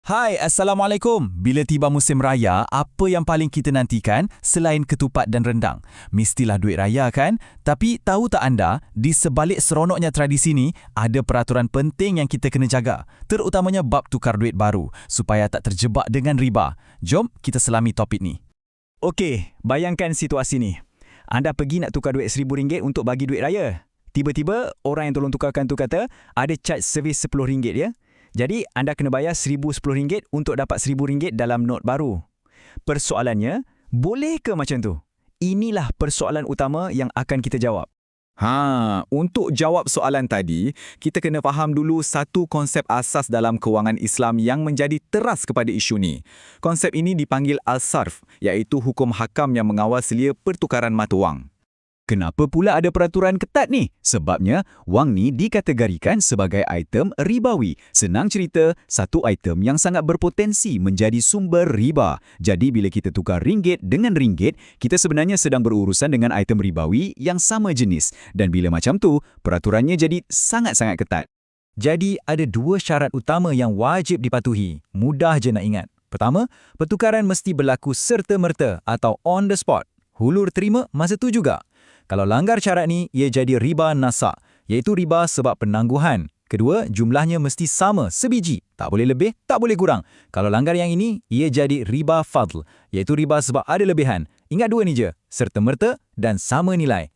Hai, Assalamualaikum. Bila tiba musim raya, apa yang paling kita nantikan selain ketupat dan rendang? Mestilah duit raya kan? Tapi tahu tak anda, di sebalik seronoknya tradisi ni, ada peraturan penting yang kita kena jaga. Terutamanya bab tukar duit baru, supaya tak terjebak dengan riba. Jom kita selami topik ni. Okey, bayangkan situasi ni. Anda pergi nak tukar duit RM1,000 untuk bagi duit raya. Tiba-tiba, orang yang tolong tukarkan tu kata, ada charge servis RM10 ya. Jadi, anda kena bayar RM1,010 untuk dapat RM1,000 dalam not baru. Persoalannya, boleh ke macam tu? Inilah persoalan utama yang akan kita jawab. Untuk jawab soalan tadi, kita kena faham dulu satu konsep asas dalam kewangan Islam yang menjadi teras kepada isu ni. Konsep ini dipanggil Al-Sarf, iaitu hukum hakam yang mengawal selia pertukaran mata wang. Kenapa pula ada peraturan ketat ni? Sebabnya, wang ni dikategorikan sebagai item ribawi. Senang cerita, satu item yang sangat berpotensi menjadi sumber riba. Jadi bila kita tukar ringgit dengan ringgit, kita sebenarnya sedang berurusan dengan item ribawi yang sama jenis. Dan bila macam tu, peraturannya jadi sangat-sangat ketat. Jadi, ada dua syarat utama yang wajib dipatuhi. Mudah je nak ingat. Pertama, pertukaran mesti berlaku serta-merta atau on the spot. Hulur terima masa tu juga. Kalau langgar syarat ni, ia jadi riba nasak, iaitu riba sebab penangguhan. Kedua, jumlahnya mesti sama, sebiji. Tak boleh lebih, tak boleh kurang. Kalau langgar yang ini, ia jadi riba fadl, iaitu riba sebab ada lebihan. Ingat dua ni je, serta-merta dan sama nilai.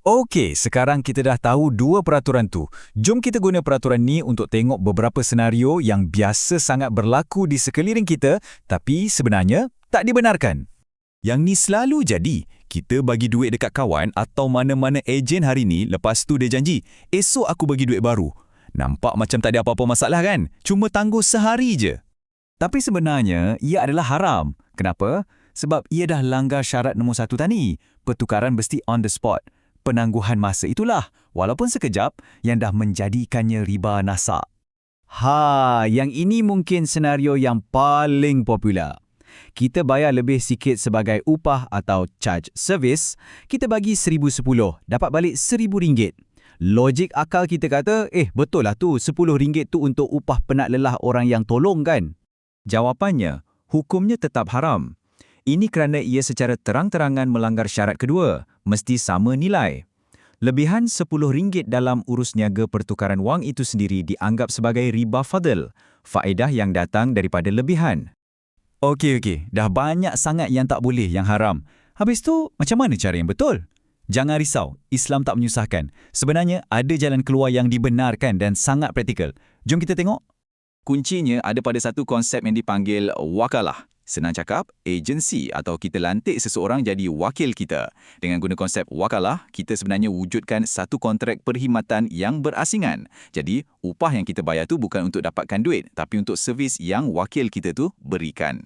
Okey, sekarang kita dah tahu dua peraturan tu. Jom kita guna peraturan ni untuk tengok beberapa senario yang biasa sangat berlaku di sekeliling kita, tapi sebenarnya tak dibenarkan. Yang ni selalu jadi. Kita bagi duit dekat kawan atau mana-mana ejen hari ni, lepas tu dia janji, esok aku bagi duit baru. Nampak macam tak ada apa-apa masalah kan? Cuma tangguh sehari je. Tapi sebenarnya, ia adalah haram. Kenapa? Sebab ia dah langgar syarat nombor 1 tadi. Pertukaran mesti on the spot. Penangguhan masa itulah, walaupun sekejap, yang dah menjadikannya riba nasak. Yang ini mungkin senario yang paling popular. Kita bayar lebih sikit sebagai upah atau charge service, kita bagi RM1,010, dapat balik RM1,000. Logik akal kita kata, betul lah tu, RM10 tu untuk upah penat lelah orang yang tolong kan? Jawapannya, hukumnya tetap haram. Ini kerana ia secara terang-terangan melanggar syarat kedua, mesti sama nilai. Lebihan RM10 dalam urus niaga pertukaran wang itu sendiri dianggap sebagai riba fadl, faedah yang datang daripada lebihan. Okey, dah banyak sangat yang tak boleh, yang haram. Habis tu, macam mana cara yang betul? Jangan risau, Islam tak menyusahkan. Sebenarnya, ada jalan keluar yang dibenarkan dan sangat praktikal. Jom kita tengok. Kuncinya ada pada satu konsep yang dipanggil wakalah. Senang cakap, agensi atau kita lantik seseorang jadi wakil kita. Dengan guna konsep wakalah, kita sebenarnya wujudkan satu kontrak perkhidmatan yang berasingan. Jadi, upah yang kita bayar tu bukan untuk dapatkan duit, tapi untuk servis yang wakil kita tu berikan.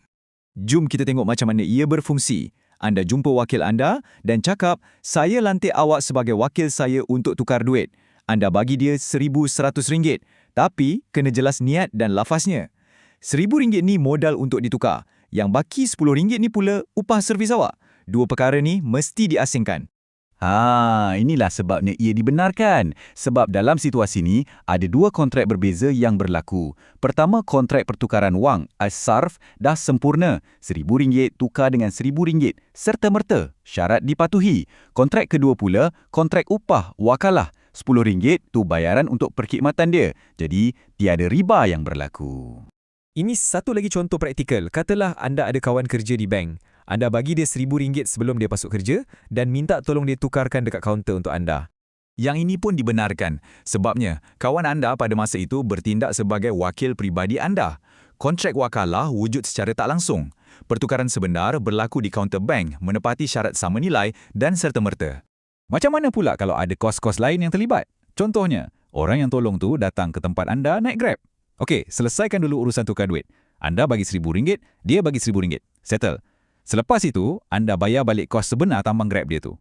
Jom kita tengok macam mana ia berfungsi. Anda jumpa wakil anda dan cakap, saya lantik awak sebagai wakil saya untuk tukar duit. Anda bagi dia RM1,100, tapi kena jelas niat dan lafaznya. RM1,000 ni modal untuk ditukar. Yang baki RM10 ni pula upah servis awak. Dua perkara ni mesti diasingkan. Inilah sebabnya ia dibenarkan. Sebab dalam situasi ni, ada dua kontrak berbeza yang berlaku. Pertama, kontrak pertukaran wang, As-Sarf, dah sempurna. RM1,000 tukar dengan RM1,000, serta-merta. Syarat dipatuhi. Kontrak kedua pula, kontrak upah, wakalah. RM10 tu bayaran untuk perkhidmatan dia. Jadi, tiada riba yang berlaku. Ini satu lagi contoh praktikal. Katalah anda ada kawan kerja di bank. Anda bagi dia RM1,000 sebelum dia masuk kerja dan minta tolong dia tukarkan dekat kaunter untuk anda. Yang ini pun dibenarkan. Sebabnya, kawan anda pada masa itu bertindak sebagai wakil peribadi anda. Kontrak wakalah wujud secara tak langsung. Pertukaran sebenar berlaku di kaunter bank menepati syarat sama nilai dan serta-merta. Macam mana pula kalau ada kos-kos lain yang terlibat? Contohnya, orang yang tolong tu datang ke tempat anda naik Grab. Okey, selesaikan dulu urusan tukar duit. Anda bagi RM1,000, dia bagi RM1,000. Settle. Selepas itu, anda bayar balik kos sebenar tambang Grab dia tu.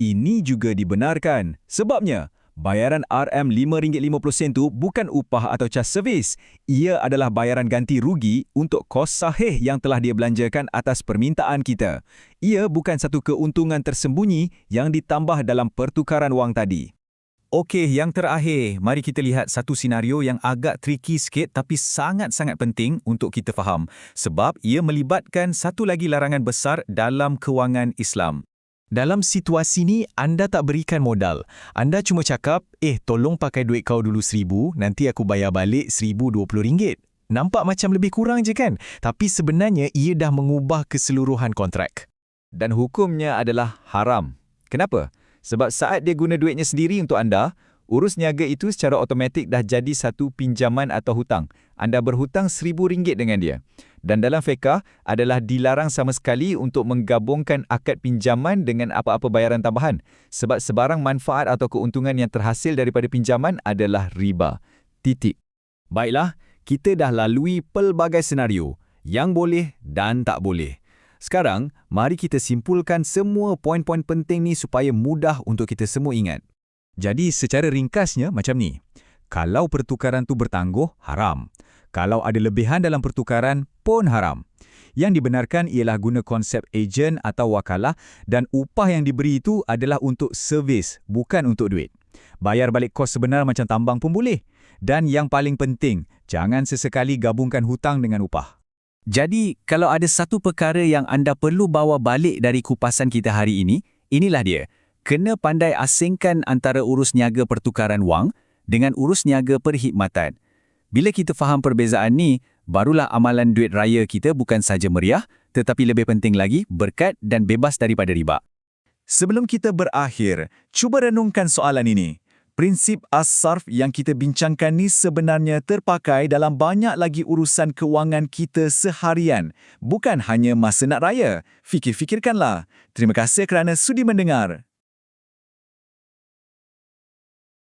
Ini juga dibenarkan. Sebabnya, bayaran RM5.50 tu bukan upah atau cas servis. Ia adalah bayaran ganti rugi untuk kos sahih yang telah dia belanjakan atas permintaan kita. Ia bukan satu keuntungan tersembunyi yang ditambah dalam pertukaran wang tadi. Okey, yang terakhir, mari kita lihat satu senario yang agak tricky sikit tapi sangat-sangat penting untuk kita faham sebab ia melibatkan satu lagi larangan besar dalam kewangan Islam. Dalam situasi ni, anda tak berikan modal. Anda cuma cakap, tolong pakai duit kau dulu 1,000, nanti aku bayar balik RM1,020. Nampak macam lebih kurang je kan? Tapi sebenarnya ia dah mengubah keseluruhan kontrak. Dan hukumnya adalah haram. Kenapa? Sebab saat dia guna duitnya sendiri untuk anda, urus niaga itu secara automatik dah jadi satu pinjaman atau hutang. Anda berhutang RM1,000 dengan dia. Dan dalam fiqh adalah dilarang sama sekali untuk menggabungkan akad pinjaman dengan apa-apa bayaran tambahan. Sebab sebarang manfaat atau keuntungan yang terhasil daripada pinjaman adalah riba. Titik. Baiklah, kita dah lalui pelbagai senario yang boleh dan tak boleh. Sekarang, mari kita simpulkan semua poin-poin penting ni supaya mudah untuk kita semua ingat. Jadi, secara ringkasnya macam ni. Kalau pertukaran tu bertangguh, haram. Kalau ada lebihan dalam pertukaran, pun haram. Yang dibenarkan ialah guna konsep ejen atau wakalah dan upah yang diberi itu adalah untuk servis, bukan untuk duit. Bayar balik kos sebenar macam tambang pun boleh. Dan yang paling penting, jangan sesekali gabungkan hutang dengan upah. Jadi, kalau ada satu perkara yang anda perlu bawa balik dari kupasan kita hari ini, inilah dia. Kena pandai asingkan antara urus niaga pertukaran wang dengan urus niaga perkhidmatan. Bila kita faham perbezaan ni, barulah amalan duit raya kita bukan saja meriah, tetapi lebih penting lagi, berkat dan bebas daripada riba. Sebelum kita berakhir, cuba renungkan soalan ini. Prinsip as-sarf yang kita bincangkan ni sebenarnya terpakai dalam banyak lagi urusan kewangan kita seharian. Bukan hanya masa nak raya. Fikir-fikirkanlah. Terima kasih kerana sudi mendengar.